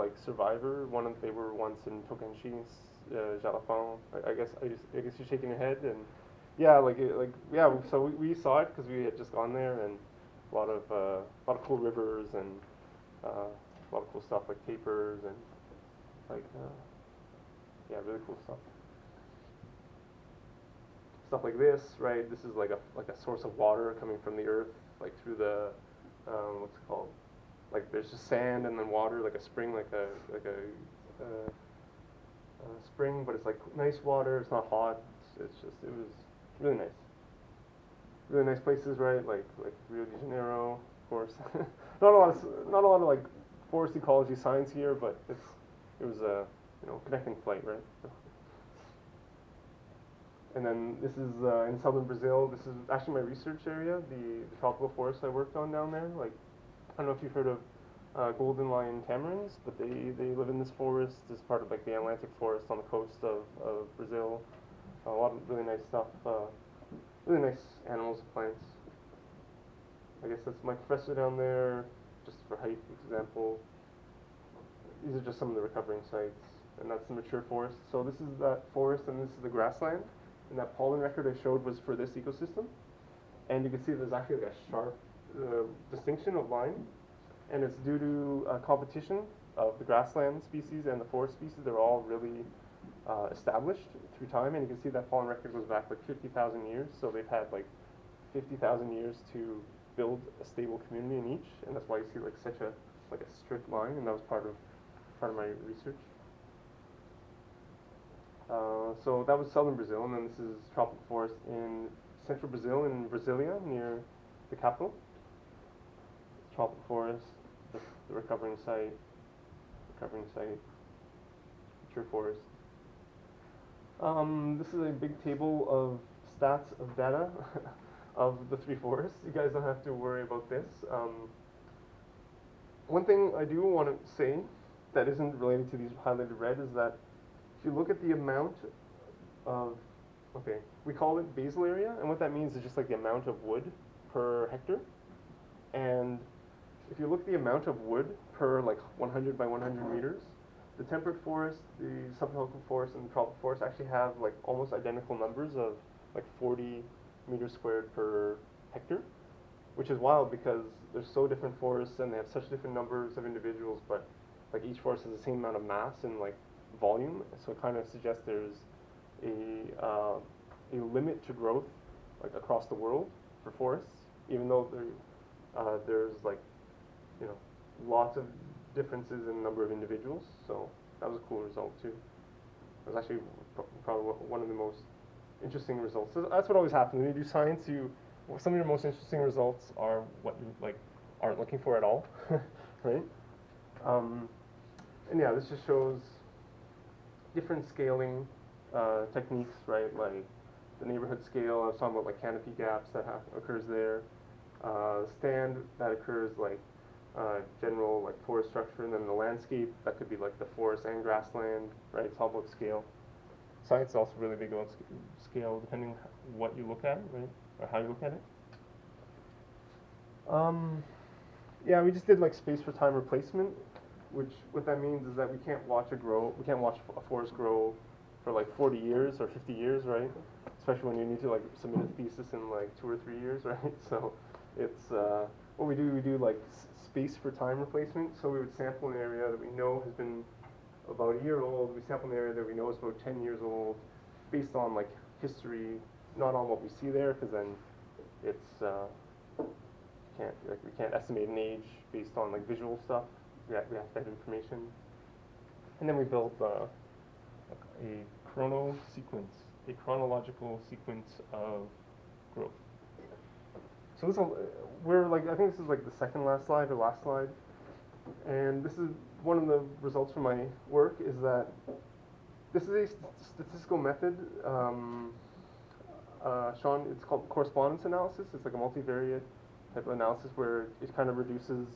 like survivor. They were once in Tocantins, Jalapão. I guess you're shaking your head, and yeah, yeah. So we saw it because we had just gone there, and a lot of cool rivers and a lot of cool stuff like tapers and like yeah, really cool stuff. Stuff like this, right? This is like a source of water coming from the earth, like through the what's it called? Like there's just sand and then water, like a spring, like a spring, but it's like nice water. It's not hot. It was really nice. Really nice places, right? Like Rio de Janeiro, of course. Not a lot of like forest ecology science here, but it was a connecting flight, right? And then this is in southern Brazil. This is actually my research area, the tropical forest I worked on down there. Like, I don't know if you've heard of golden lion tamarins, but they live in this forest as part of like the Atlantic forest on the coast of Brazil. A lot of really nice stuff, really nice animals and plants. I guess that's my professor down there, just for height example. These are just some of the recovering sites, and that's the mature forest. So this is that forest, and this is the grassland. And that pollen record I showed was for this ecosystem. And you can see there's actually like a sharp distinction of line. And it's due to competition of the grassland species and the forest species. They're all really established through time. And you can see that pollen record goes back like 50,000 years. So they've had like 50,000 years to build a stable community in each. And that's why you see like such a strict line. And that was part of my research. So that was southern Brazil, and then this is tropical forest in central Brazil, in Brasilia, near the capital. Tropical forest, the recovering site, mature forest. This is a big table of stats of data of the three forests. You guys don't have to worry about this. One thing I do want to say that isn't related to these highlighted red is that if you look at the amount of, okay, we call it basal area, and what that means is just like the amount of wood per hectare. And if you look at the amount of wood per like 100 by 100 meters, the temperate forest, the subtropical forest, and the tropical forest actually have like almost identical numbers of like 40 meters squared per hectare, which is wild because they're so different forests and they have such different numbers of individuals, but like each forest has the same amount of mass and like volume, so it kind of suggests there's a limit to growth like across the world for forests, even though there's like lots of differences in the number of individuals. So that was a cool result too. It was actually probably one of the most interesting results. So that's what always happens when you do science. Some of your most interesting results are what you like aren't looking for at all, right? And yeah, this just shows different scaling techniques, right? Like the neighborhood scale. I was talking about like canopy gaps that occurs there. Stand that occurs like general like forest structure, and then the landscape that could be like the forest and grassland, right? It's all about scale. Science is also really big about scale, depending what you look at, right, or how you look at it. Yeah, we just did like space for time replacement, which what that means is that we can't watch a forest grow for like 40 years or 50 years, right? Especially when you need to like submit a thesis in like 2 or 3 years, right? So it's what we do like space for time replacement. So we would sample an area that we know has been about a year old. We sample an area that we know is about 10 years old, based on like history, not on what we see there, because then it's we can't estimate an age based on like visual stuff. We have to have information, and then we build a chronological sequence of growth. So I think this is like the second last slide or last slide, and this is one of the results from my work is that this is a statistical method. Sean, it's called correspondence analysis. It's like a multivariate type of analysis where it kind of reduces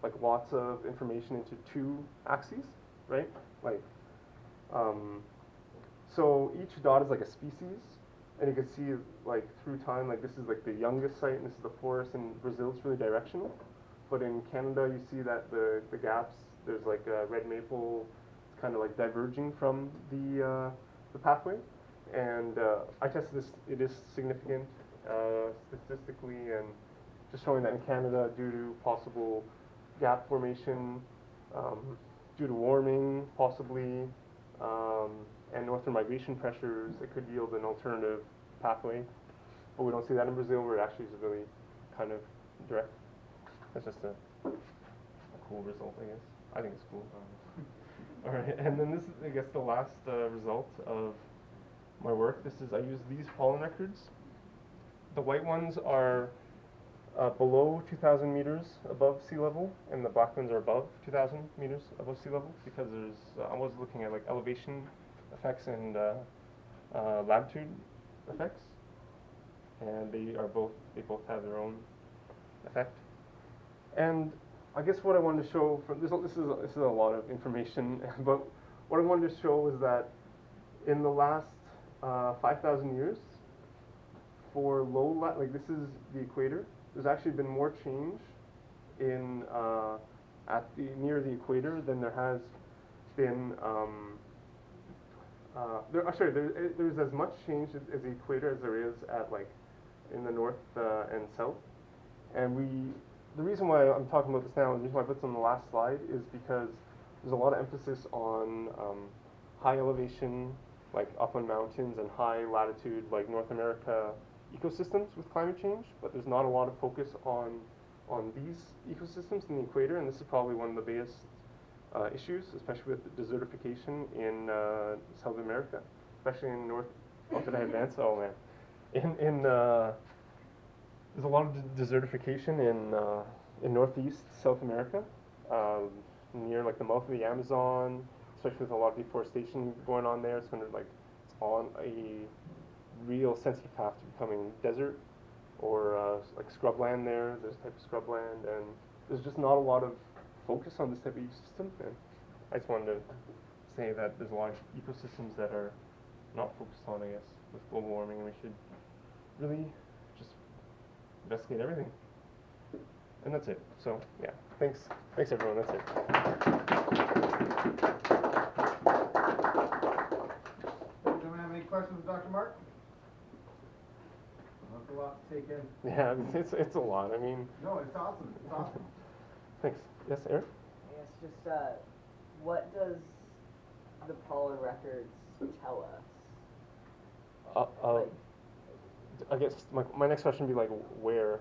like lots of information into two axes, right? Like, so each dot is like a species, and you can see like through time, like this is like the youngest site, and this is the forest in Brazil. It's really directional, but in Canada, you see that the gaps There's like red maple, it's kind of like diverging from the pathway, and I tested this. It is significant statistically, and just showing that in Canada, due to possible gap formation, due to warming, possibly, and northern migration pressures, it could yield an alternative pathway. But we don't see that in Brazil, where it actually is really kind of direct. That's just a cool result, I guess. I think it's cool. All right, and then this is, I guess, the last result of my work. I use these pollen records. The white ones are below 2,000 meters above sea level, and the black ones are above 2,000 meters above sea level, because I was looking at like elevation effects and latitude effects, and they both have their own effect. And I guess what I wanted to show from this is a lot of information, but what I wanted to show is that in the last 5,000 years, for like this is the equator, there's actually been more change in near the equator than there has been. There's as much change as the equator as there is at like in the north and south. And the reason why I'm talking about this now, and the reason why I put this on the last slide, is because there's a lot of emphasis on high elevation, like upland mountains, and high latitude, like North America ecosystems with climate change, but there's not a lot of focus on these ecosystems in the equator, and this is probably one of the biggest issues, especially with desertification in South America, especially in North. Oh, did I advance? Oh man, there's a lot of desertification in Northeast South America, near like the mouth of the Amazon, especially with a lot of deforestation going on there. It's on a real sensitive path to becoming desert or like scrubland there. There's a type of scrubland, and there's just not a lot of focus on this type of ecosystem. And I just wanted to say that there's a lot of ecosystems that are not focused on, I guess, with global warming, and we should really just investigate everything. And that's it. So yeah, thanks everyone. That's it. Do we have any questions, Dr. Mark? That's a lot to take in. Yeah, it's a lot. I mean. No, it's awesome. It's awesome. Thanks. Yes, Eric? I guess just what does the pollen records tell us? I guess my next question would be like, where,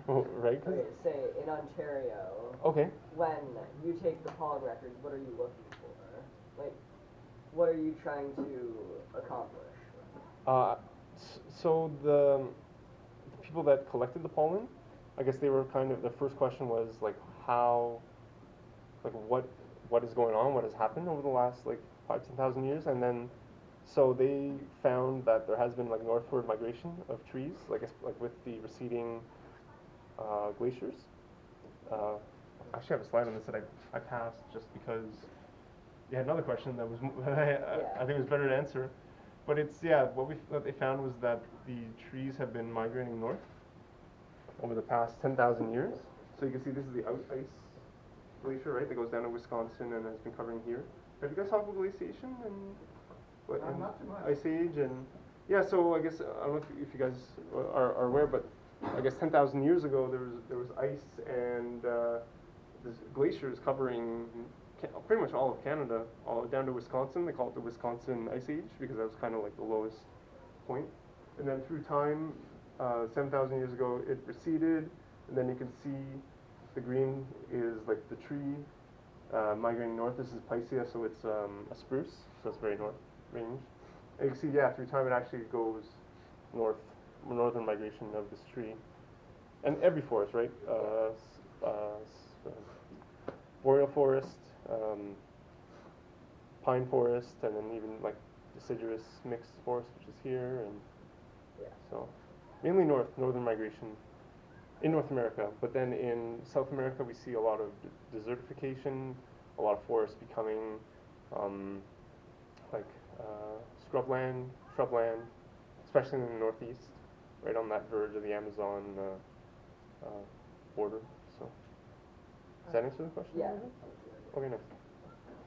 right? Okay, say in Ontario. Okay. When you take the pollen records, what are you looking for? Like, what are you trying to accomplish? So the people that collected the pollen, I guess they were their first question was like how, like what is going on, what has happened over the last like 5,000-10,000 years, and then so they found that there has been like northward migration of trees, like with the receding glaciers. I actually have a slide on this that I passed just because you had another question that was I think it was better to answer. But it's, what they found was that the trees have been migrating north over the past 10,000 years. So you can see this is the ice glacier, right, that goes down to Wisconsin and has been covering here. Have you guys talked about glaciation and Not too much. Ice Age? And yeah, so I guess, I don't know if you guys are aware, but I guess 10,000 years ago there was ice and there's glaciers covering pretty much all of Canada, all down to Wisconsin. They call it the Wisconsin Ice Age because that was kind of like the lowest point. And then through time, 7,000 years ago, it receded, and then you can see the green is like the tree migrating north. This is Picea, so it's a spruce, so it's very north range. And you can see, through time it actually goes north, northern migration of this tree. And every forest, right? Boreal forest, pine forest, and then even like deciduous mixed forest, which is here, and so mainly northern migration in North America. But then in South America, we see a lot of desertification, a lot of forests becoming shrubland, especially in the northeast, right on that verge of the Amazon border. So does that answer the question? Yeah. Okay, nice.